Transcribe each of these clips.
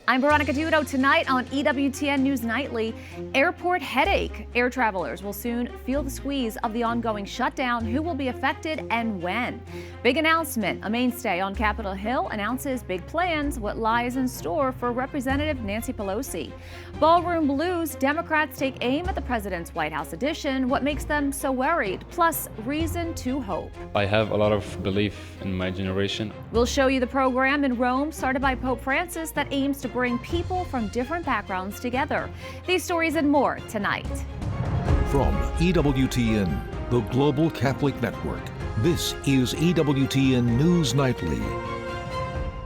I'm Veronica Dudo. Tonight on EWTN News Nightly, airport headache. Air travelers will soon feel the squeeze of the ongoing shutdown. Who will be affected and when? Big announcement. A mainstay on Capitol Hill announces big plans. What lies in store for Representative Nancy Pelosi? Ballroom blues. Democrats take aim at the president's White House edition. What makes them so worried? Plus, reason to hope. I have a lot of belief in my generation. We'll show you the program in Rome started by Pope Francis that aims to bring people from different backgrounds together. These stories and more tonight. From EWTN, the Global Catholic Network, this is EWTN News Nightly.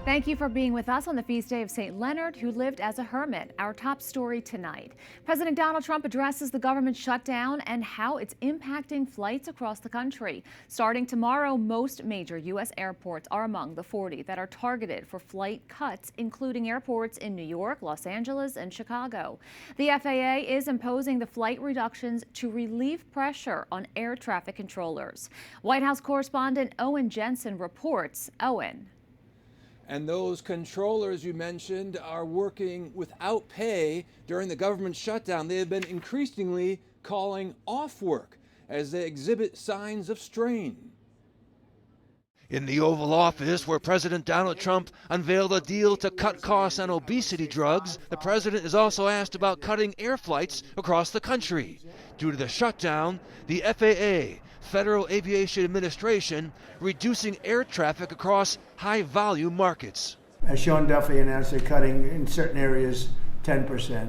Thank you for being with us on the feast day of St. Leonard, who lived as a hermit. Our top story tonight. President Donald Trump addresses the government shutdown and how it's impacting flights across the country. Starting tomorrow, most major U.S. airports are among the 40 that are targeted for flight cuts, including airports in New York, Los Angeles, and Chicago. The FAA is imposing the flight reductions to relieve pressure on air traffic controllers. White House correspondent Owen Jensen reports. Owen. And those controllers you mentioned are working without pay during the government shutdown. They have been increasingly calling off work as they exhibit signs of strain. In the Oval Office, where President Donald Trump unveiled a deal to cut costs on obesity drugs, the president is also asked about cutting air flights across the country. Due to the shutdown, the FAA, Federal Aviation Administration, reducing air traffic across high-volume markets. As Sean Duffy announced, they're cutting in certain areas 10%,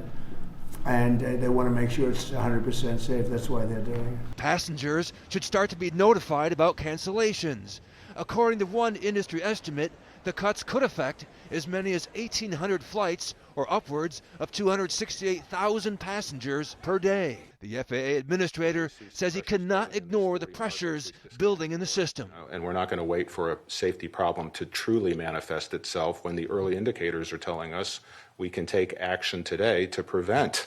and they want to make sure it's 100% safe. That's why they're doing it. Passengers should start to be notified about cancellations. According to one industry estimate, the cuts could affect as many as 1,800 flights or upwards of 268,000 passengers per day. The FAA administrator says he cannot ignore the pressures building in the system. And we're not going to wait for a safety problem to truly manifest itself when the early indicators are telling us we can take action today to prevent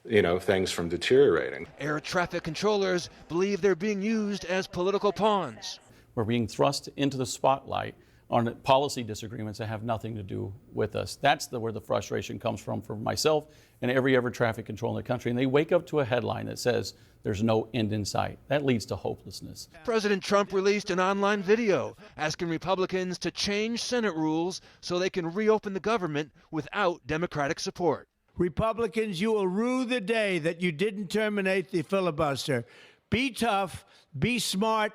things from deteriorating. Air traffic controllers believe they're being used as political pawns. We're being thrust into the spotlight on policy disagreements that have nothing to do with us. That's where the frustration comes from for myself and every air traffic control in the country. And they wake up to a headline that says there's no end in sight. That leads to hopelessness. President Trump released an online video asking Republicans to change Senate rules so they can reopen the government without Democratic support. Republicans, you will rue the day that you didn't terminate the filibuster. Be tough, be smart,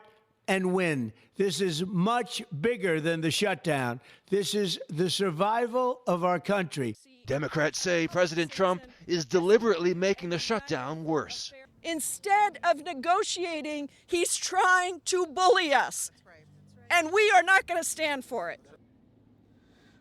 and win. This is much bigger than the shutdown. This is the survival of our country. Democrats say President Trump is deliberately making the shutdown worse. Instead of negotiating, he's trying to bully us. And we are not going to stand for it.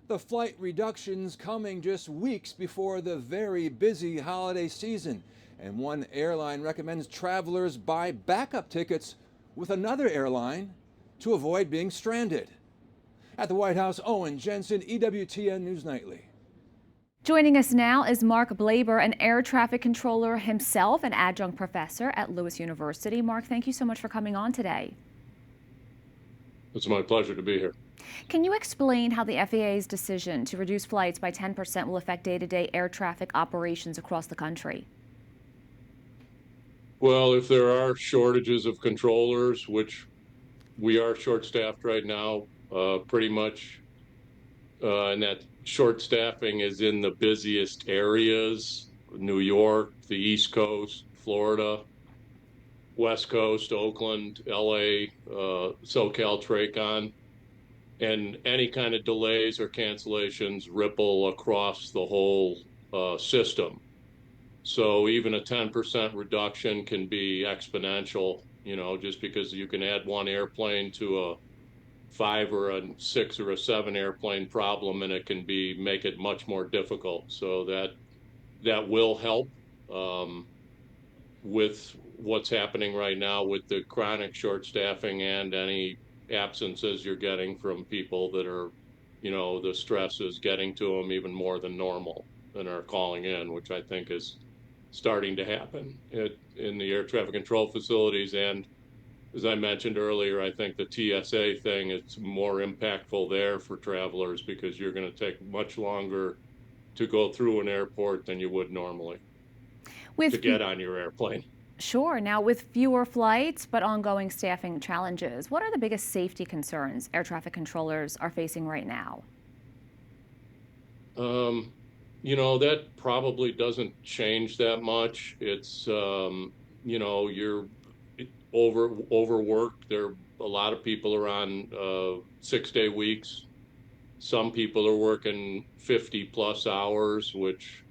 The flight reductions coming just weeks before the very busy holiday season. And one airline recommends travelers buy backup tickets with another airline to avoid being stranded. At the White House, Owen Jensen, EWTN News Nightly. Joining us now is Mark Blabber, an air traffic controller himself, an adjunct professor at Lewis University. Mark, thank you so much for coming on today. It's my pleasure to be here. Can you explain how the FAA's decision to reduce flights by 10% will affect day-to-day air traffic operations across the country? Well, if there are shortages of controllers, which we are short-staffed right now, pretty much, and that short staffing is in the busiest areas, New York, the East Coast, Florida, West Coast, Oakland, LA, SoCal, TRACON, and any kind of delays or cancellations ripple across the whole system. So even a 10% reduction can be exponential, just because you can add one airplane to a 5 or a 6 or a 7 airplane problem, and it can make it much more difficult. So that will help with what's happening right now with the chronic short staffing and any absences you're getting from people that are, the stress is getting to them even more than normal and are calling in, which I think is starting to happen in the air traffic control facilities. And as I mentioned earlier, I think the TSA thing is more impactful there for travelers because you're going to take much longer to go through an airport than you would normally to get on your airplane. Sure. Now, with fewer flights but ongoing staffing challenges, what are the biggest safety concerns air traffic controllers are facing right now? You know, that probably doesn't change that much. It's, you know, you're overworked. There, a lot of people are on 6-day weeks. Some people are working 50+ hours, which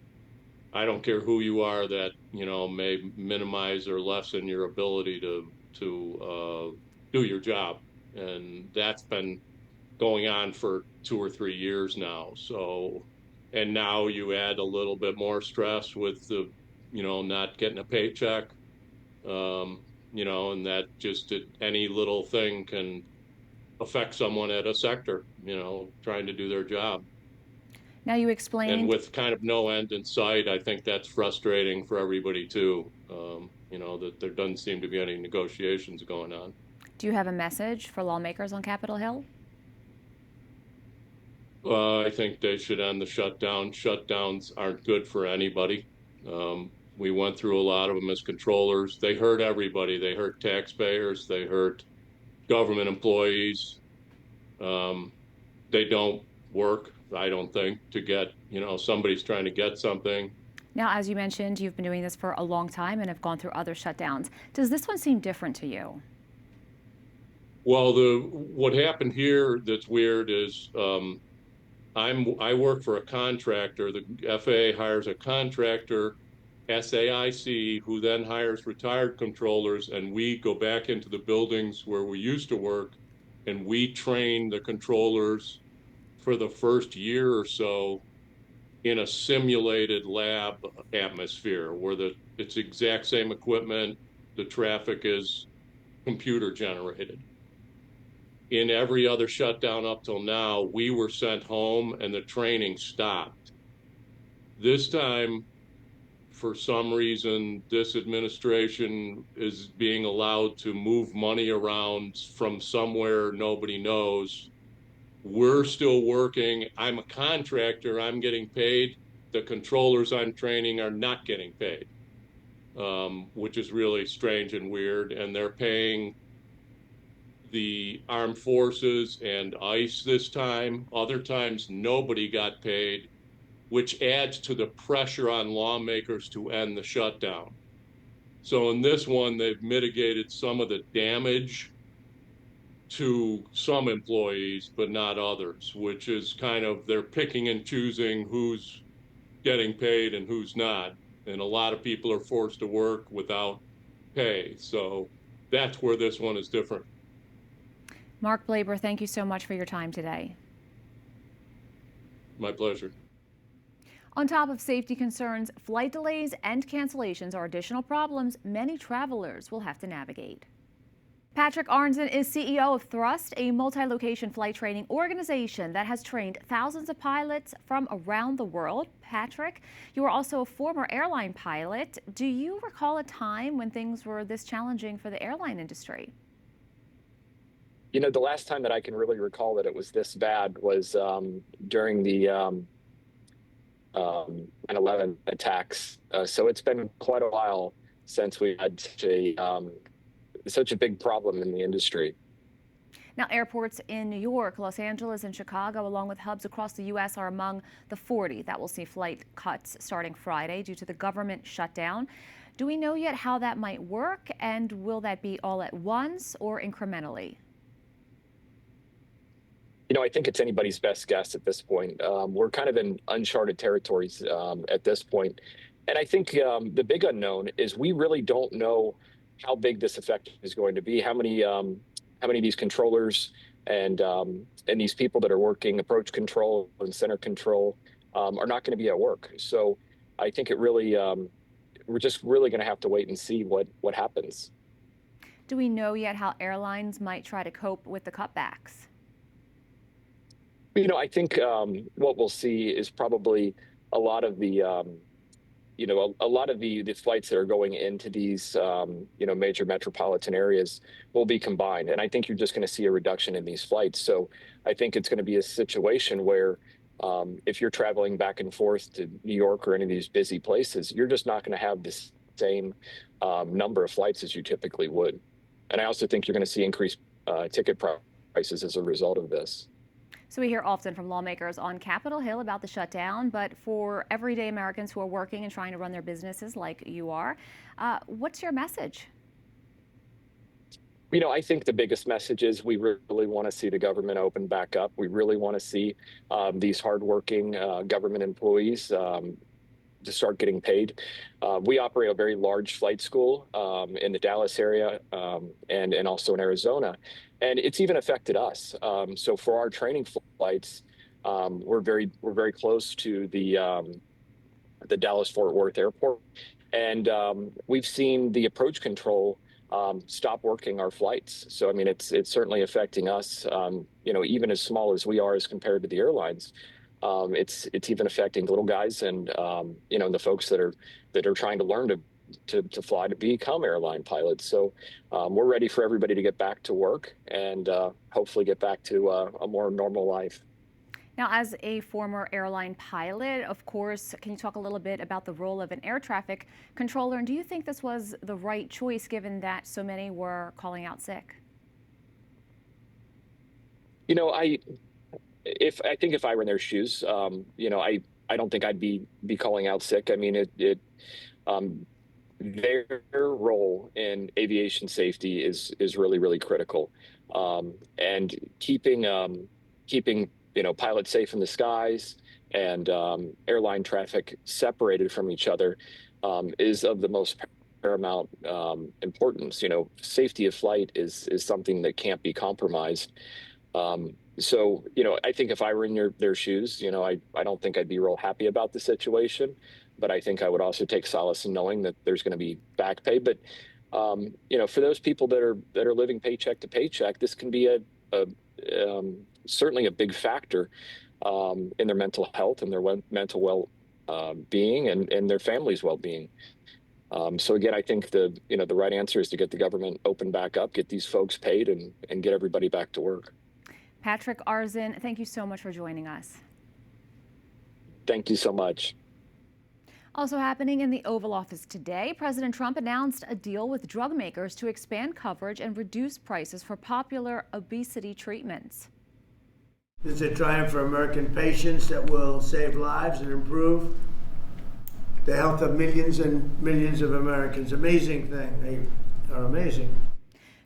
I don't care who you are, that, you know, may minimize or lessen your ability to do your job. And that's been going on for 2 or 3 years now. So, and now you add a little bit more stress with the, you know, not getting a paycheck, you know, and that just any little thing can affect someone at a sector, you know, trying to do their job. Now, you explained. And with kind of no end in sight, I think that's frustrating for everybody too. You know, that there doesn't seem to be any negotiations going on. Do you have a message for lawmakers on Capitol Hill? I think they should end the shutdown. Shutdowns aren't good for anybody. We went through a lot of them as controllers. They hurt everybody. They hurt taxpayers. They hurt government employees. They don't work, I don't think, to get, you know, somebody's trying to get something. Now, as you mentioned, you've been doing this for a long time and have gone through other shutdowns. Does this one seem different to you? Well, what happened here that's weird is I work for a contractor. The FAA hires a contractor, SAIC, who then hires retired controllers, and we go back into the buildings where we used to work, and we train the controllers for the first year or so in a simulated lab atmosphere where it's exact same equipment, the traffic is computer generated. In every other shutdown up till now, we were sent home and the training stopped. This time, for some reason, this administration is being allowed to move money around from somewhere nobody knows. We're still working. I'm a contractor. I'm getting paid. The controllers I'm training are not getting paid, which is really strange and weird. And they're paying the armed forces and ICE this time. Other times, nobody got paid, which adds to the pressure on lawmakers to end the shutdown. So in this one, they've mitigated some of the damage to some employees, but not others, which is kind of, they're picking and choosing who's getting paid and who's not. And a lot of people are forced to work without pay. So that's where this one is different. Mark Blabber, thank you so much for your time today. My pleasure. On top of safety concerns, flight delays and cancellations are additional problems many travelers will have to navigate. Patrick Arnson is CEO of Thrust, a multi-location flight training organization that has trained thousands of pilots from around the world. Patrick, you are also a former airline pilot. Do you recall a time when things were this challenging for the airline industry? You know, the last time that I can really recall that it was this bad was during the 9/11 attacks. So it's been quite a while since we had such a big problem in the industry. Now, airports in New York, Los Angeles, and Chicago, along with hubs across the U.S., are among the 40 that will see flight cuts starting Friday due to the government shutdown. Do we know yet how that might work, and will that be all at once or incrementally? You know, I think it's anybody's best guess at this point. We're kind of in uncharted territories at this point. And I think the big unknown is we really don't know how big this effect is going to be, how many of these controllers and these people that are working approach control and center control are not going to be at work. So I think it really, we're just really going to have to wait and see what happens. Do we know yet how airlines might try to cope with the cutbacks? You know, I think what we'll see is probably a lot of the the flights that are going into these, major metropolitan areas will be combined. And I think you're just going to see a reduction in these flights. So I think it's going to be a situation where If you're traveling back and forth to New York or any of these busy places, you're just not going to have the same number of flights as you typically would. And I also think you're going to see increased ticket prices as a result of this. So we hear often from lawmakers on Capitol Hill about the shutdown, but for everyday Americans who are working and trying to run their businesses like you are, what's your message? You know, I think the biggest message is we really want to see the government open back up. We really want to see these hardworking government employees to start getting paid. We operate a very large flight school in the Dallas area and also in Arizona, and it's even affected us. So for our training flights, we're very close to the Dallas-Fort Worth airport, and we've seen the approach control stop working our flights. So I mean, it's certainly affecting us. You know, even as small as we are as compared to the airlines, it's even affecting little guys and you know, the folks that are trying to learn to fly to become airline pilots. So we're ready for everybody to get back to work and hopefully get back to a more normal life. Now, as a former airline pilot, of course, can you talk a little bit about the role of an air traffic controller? And do you think this was the right choice given that so many were calling out sick? You know, I think if I were in their shoes, you know, I don't think I'd be calling out sick. I mean, their role in aviation safety is really, really critical. And keeping you know, pilots safe in the skies and airline traffic separated from each other is of the most paramount importance. You know, safety of flight is something that can't be compromised. So, you know, I think if I were in their shoes, you know, I don't think I'd be real happy about the situation, but I think I would also take solace in knowing that there's going to be back pay. But, you know, for those people that are living paycheck to paycheck, this can be certainly a big factor in their mental health and their mental well-being and their family's well-being. So again, I think the right answer is to get the government open back up, get these folks paid, and get everybody back to work. Patrick Arnson, thank you so much for joining us. Thank you so much. Also happening in the Oval Office today, President Trump announced a deal with drug makers to expand coverage and reduce prices for popular obesity treatments. It's a triumph for American patients that will save lives and improve the health of millions and millions of Americans. Amazing thing. They are amazing.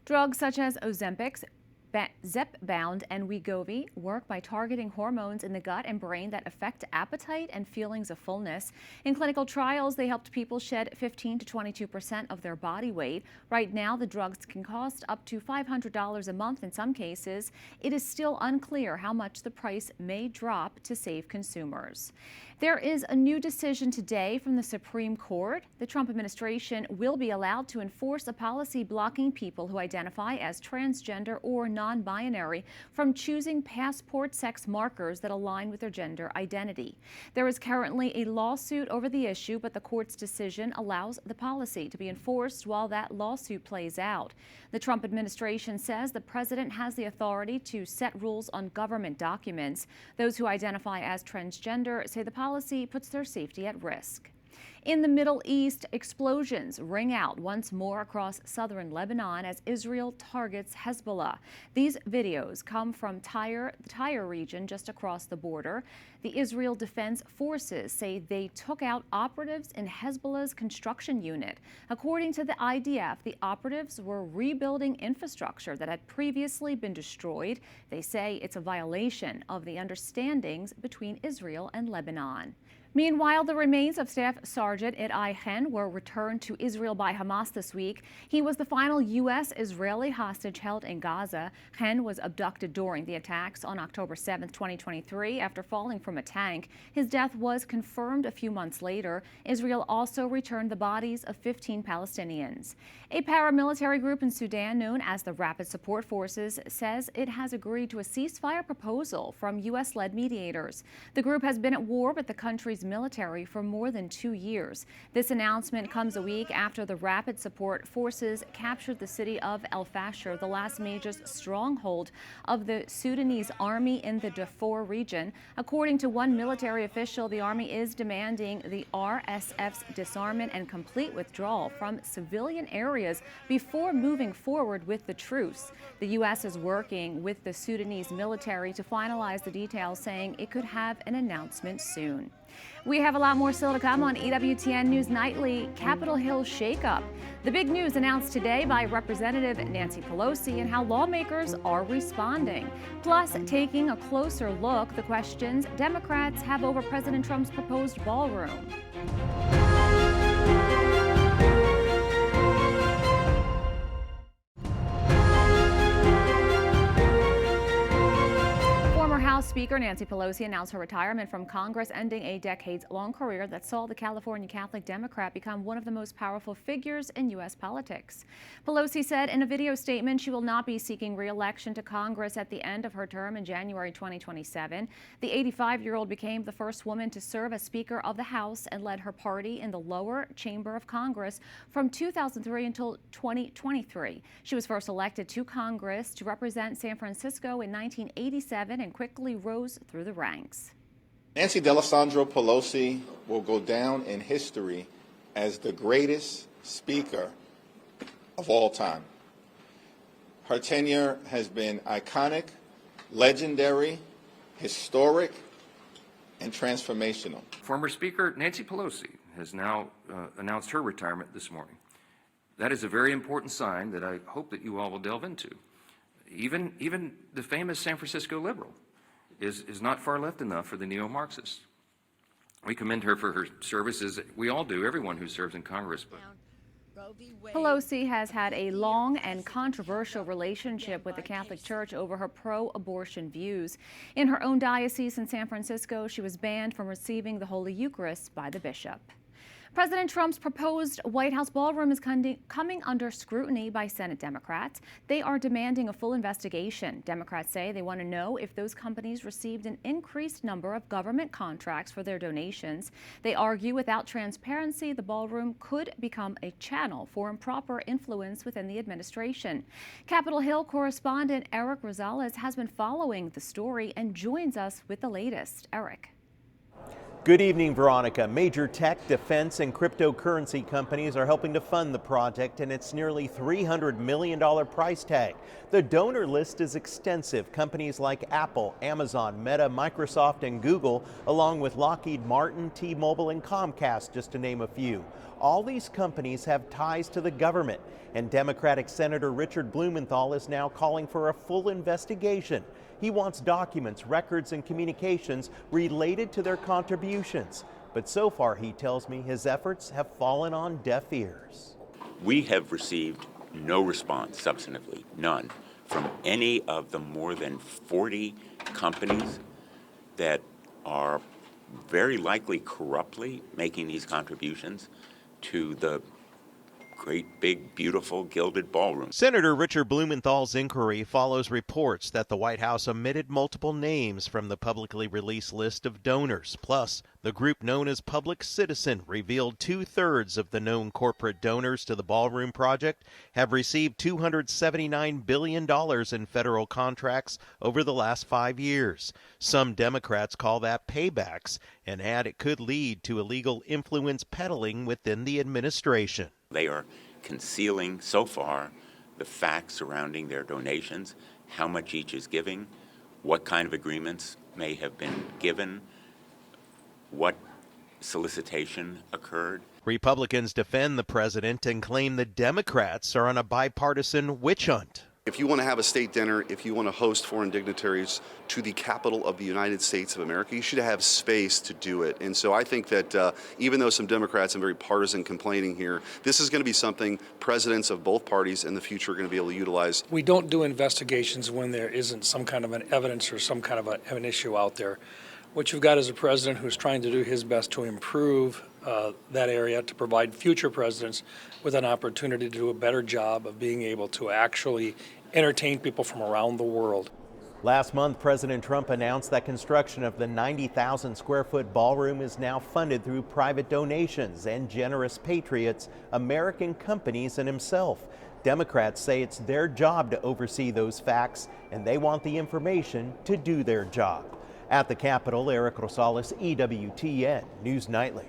Drugs such as Ozempic, Zepbound, and Wegovy work by targeting hormones in the gut and brain that affect appetite and feelings of fullness. In clinical trials, they helped people shed 15 to 22% of their body weight. Right now, the drugs can cost up to $500 a month in some cases. It is still unclear how much the price may drop to save consumers. There is a new decision today from the Supreme Court. The Trump administration will be allowed to enforce a policy blocking people who identify as transgender or non-binary from choosing passport sex markers that align with their gender identity. There is currently a lawsuit over the issue, but the court's decision allows the policy to be enforced while that lawsuit plays out. The Trump administration says the president has the authority to set rules on government documents. Those who identify as transgender say the policy puts their safety at risk. In the Middle East, explosions ring out once more across southern Lebanon as Israel targets Hezbollah. These videos come from the Tyre region just across the border. The Israel Defense Forces say they took out operatives in Hezbollah's construction unit. According to the IDF, the operatives were rebuilding infrastructure that had previously been destroyed. They say it's a violation of the understandings between Israel and Lebanon. Meanwhile, the remains of Staff Sergeant Itay Chen were returned to Israel by Hamas this week. He was the final U.S.-Israeli hostage held in Gaza. Chen was abducted during the attacks on October 7, 2023, after falling from a tank. His death was confirmed a few months later. Israel also returned the bodies of 15 Palestinians. A paramilitary group in Sudan known as the Rapid Support Forces says it has agreed to a ceasefire proposal from U.S.-led mediators. The group has been at war with the country's Sudanese military for more than 2 years. This announcement comes a week after the Rapid Support Forces captured the city of El Fasher, the last major stronghold of the Sudanese army in the Darfur region. According to one military official, the army is demanding the RSF's disarmament and complete withdrawal from civilian areas before moving forward with the truce. The U.S. is working with the Sudanese military to finalize the details, saying it could have an announcement soon. We have a lot more still to come on EWTN News Nightly. Capitol Hill shakeup. The big news announced today by Representative Nancy Pelosi and how lawmakers are responding. Plus, taking a closer look, the questions Democrats have over President Trump's proposed ballroom. House Speaker Nancy Pelosi announced her retirement from Congress, ending a decades-long career that saw the California Catholic Democrat become one of the most powerful figures in U.S. politics. Pelosi said in a video statement she will not be seeking re-election to Congress at the end of her term in January 2027. The 85-year-old became the first woman to serve as Speaker of the House and led her party in the lower chamber of Congress from 2003 until 2023. She was first elected to Congress to represent San Francisco in 1987 and quickly rose through the ranks. Nancy D'Alessandro Pelosi will go down in history as the greatest speaker of all time. Her tenure has been iconic, legendary, historic, and transformational. Former Speaker Nancy Pelosi has now announced her retirement this morning. That is a very important sign that I hope that you all will delve into. Even the famous San Francisco liberal is not far left enough for the neo-Marxists. We commend her for her services. We all do, everyone who serves in Congress. But Pelosi has had a long and controversial relationship with the Catholic Church over her pro-abortion views. In her own diocese in San Francisco, she was banned from receiving the Holy Eucharist by the bishop. President Trump's proposed White House ballroom is coming under scrutiny by Senate Democrats. They are demanding a full investigation. Democrats say they want to know if those companies received an increased number of government contracts for their donations. They argue without transparency, the ballroom could become a channel for improper influence within the administration. Capitol Hill correspondent Eric Rosales has been following the story and joins us with the latest. Eric. Good evening, Veronica. Major tech, defense, and cryptocurrency companies are helping to fund the project and its nearly $300 million price tag. The donor list is extensive. Companies like Apple, Amazon, Meta, Microsoft, and Google, along with Lockheed Martin, T-Mobile, and Comcast, just to name a few. All these companies have ties to the government, and Democratic Senator Richard Blumenthal is now calling for a full investigation. He wants documents, records, and communications related to their contributions. But so far, he tells me, his efforts have fallen on deaf ears. We have received no response, substantively, none, from any of the more than 40 companies that are very likely corruptly making these contributions to the great, big, beautiful, gilded ballroom. Senator Richard Blumenthal's inquiry follows reports that the White House omitted multiple names from the publicly released list of donors. Plus, the group known as Public Citizen revealed 2/3 of the known corporate donors to the ballroom project have received $279 billion in federal contracts over the last 5 years. Some Democrats call that paybacks and add it could lead to illegal influence peddling within the administration. They are concealing, so far, the facts surrounding their donations, how much each is giving, what kind of agreements may have been given, what solicitation occurred. Republicans defend the president and claim the Democrats are on a bipartisan witch hunt. If you want to have a state dinner, if you want to host foreign dignitaries to the capital of the United States of America, you should have space to do it. And so I think that even though some Democrats are very partisan complaining here, this is going to be something presidents of both parties in the future are going to be able to utilize. We don't do investigations when there isn't some kind of an evidence or some kind of an issue out there. What you've got is a president who's trying to do his best to improve that area, to provide future presidents with an opportunity to do a better job of being able to actually entertain people from around the world. Last month, President Trump announced that construction of the 90,000 square foot ballroom is now funded through private donations and generous patriots, American companies, and himself. Democrats say it's their job to oversee those facts, and they want the information to do their job. At the Capitol, Eric Rosales, EWTN News Nightly.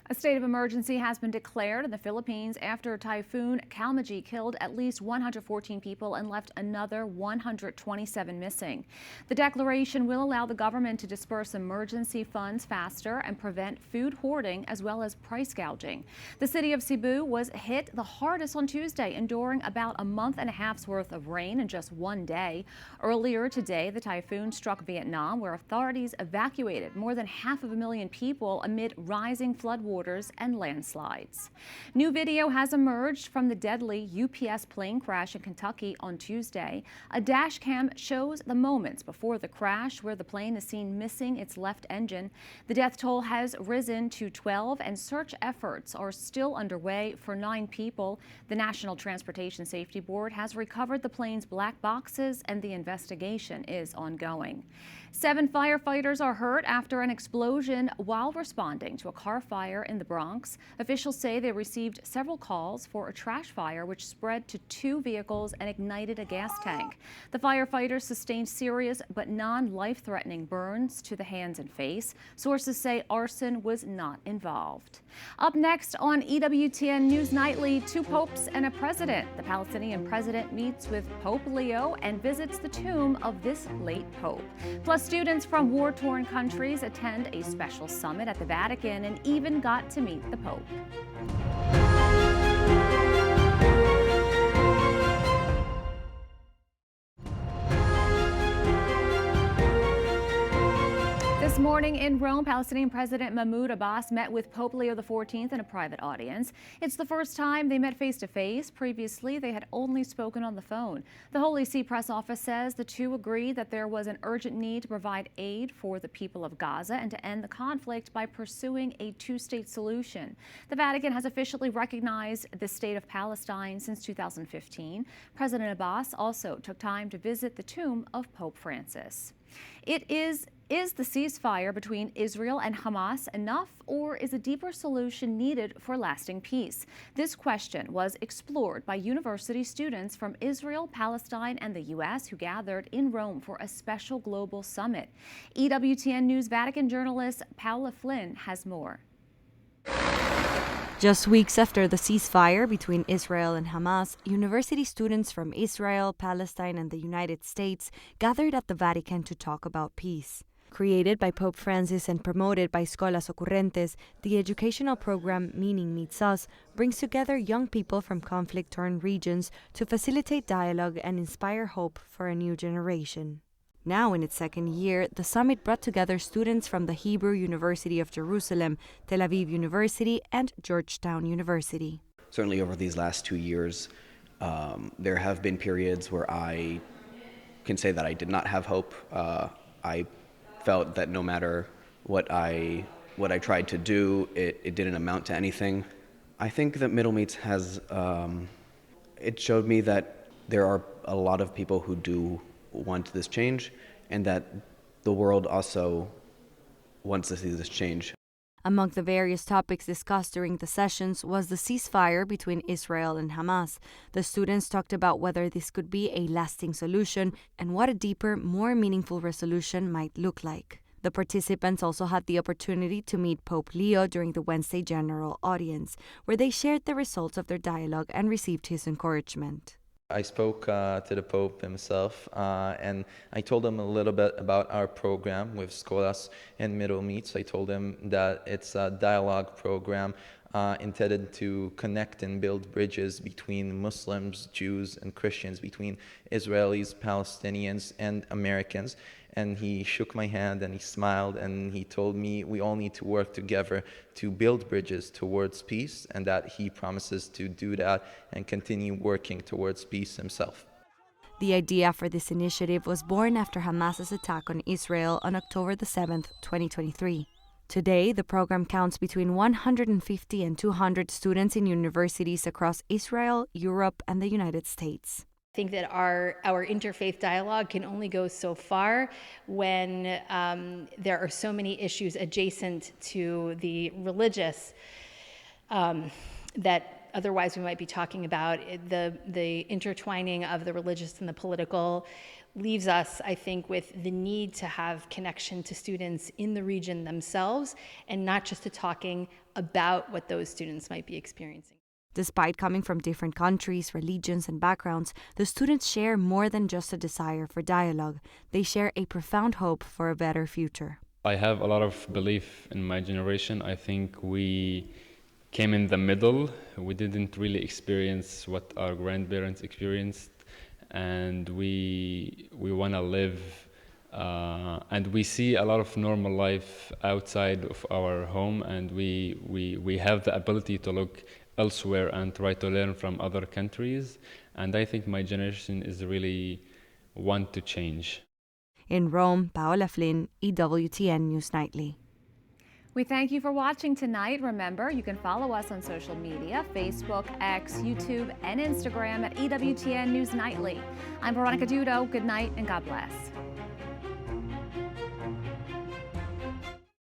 A state of emergency has been declared in the Philippines after Typhoon Kalmaji killed at least 114 people and left another 127 missing. The declaration will allow the government to disperse emergency funds faster and prevent food hoarding as well as price gouging. The city of Cebu was hit the hardest on Tuesday, enduring about a month and a half's worth of rain in just one day. Earlier today, the typhoon struck Vietnam, where authorities evacuated more than 500,000 people amid rising floodwaters and landslides. New video has emerged from the deadly UPS plane crash in Kentucky on Tuesday. A dash cam shows the moments before the crash, where the plane is seen missing its left engine. The death toll has risen to 12, and search efforts are still underway for 9 people. The National Transportation Safety Board has recovered the plane's black boxes, and the investigation is ongoing. 7 firefighters are hurt after an explosion while responding to a car fire in the Bronx. Officials say they received several calls for a trash fire which spread to 2 vehicles and ignited a gas tank. The firefighters sustained serious but non-life-threatening burns to the hands and face. Sources say arson was not involved. Up next on EWTN News Nightly, 2 popes and a president. The Palestinian president meets with Pope Leo and visits the tomb of this late pope. Plus, students from war-torn countries attend a special summit at the Vatican and even got to meet the Pope. This morning in Rome, Palestinian President Mahmoud Abbas met with Pope Leo XIV in a private audience. It's the first time they met face-to-face. Previously, they had only spoken on the phone. The Holy See press office says the two agreed that there was an urgent need to provide aid for the people of Gaza and to end the conflict by pursuing a 2-state solution. The Vatican has officially recognized the state of Palestine since 2015. President Abbas also took time to visit the tomb of Pope Francis. Is the ceasefire between Israel and Hamas enough, or is a deeper solution needed for lasting peace? This question was explored by university students from Israel, Palestine, and the U.S. who gathered in Rome for a special global summit. EWTN News Vatican journalist Paula Flynn has more. Just weeks after the ceasefire between Israel and Hamas, university students from Israel, Palestine, and the United States gathered at the Vatican to talk about peace. Created by Pope Francis and promoted by Escolas Ocurrentes, the educational program Meaning Meets Us brings together young people from conflict-torn regions to facilitate dialogue and inspire hope for a new generation. Now in its second year, the summit brought together students from the Hebrew University of Jerusalem, Tel Aviv University, and Georgetown University. Certainly over these last 2 years, there have been periods where I can say that I did not have hope. I felt that no matter what I tried to do, it didn't amount to anything. I think that Middle Meets has, it showed me that there are a lot of people who do want this change, and that the world also wants to see this change. Among the various topics discussed during the sessions was the ceasefire between Israel and Hamas. The students talked about whether this could be a lasting solution and what a deeper, more meaningful resolution might look like. The participants also had the opportunity to meet Pope Leo during the Wednesday general audience, where they shared the results of their dialogue and received his encouragement. I spoke to the Pope himself, and I told him a little bit about our program with Scholas and Middle Meets. I told him that it's a dialogue program intended to connect and build bridges between Muslims, Jews, and Christians, between Israelis, Palestinians, and Americans. And he shook my hand and he smiled and he told me we all need to work together to build bridges towards peace, and that he promises to do that and continue working towards peace himself. The idea for this initiative was born after Hamas's attack on Israel on October the 7th, 2023. Today, the program counts between 150 and 200 students in universities across Israel, Europe, and the United States. think that our interfaith dialogue can only go so far when there are so many issues adjacent to the religious that otherwise we might be talking about. The intertwining of the religious and the political leaves us, I think, with the need to have connection to students in the region themselves and not just to talking about what those students might be experiencing. Despite coming from different countries, religions, and backgrounds, the students share more than just a desire for dialogue. They share a profound hope for a better future. I have a lot of belief in my generation. I think we came in the middle. We didn't really experience what our grandparents experienced, and we want to live and we see a lot of normal life outside of our home, and we have the ability to look elsewhere and try to learn from other countries. And I think my generation is really want to change. In Rome, Paola Flynn, EWTN News Nightly. We thank you for watching tonight. Remember, you can follow us on social media, Facebook, X, YouTube, and Instagram at EWTN News Nightly. I'm Veronica Dudo. Good night and God bless.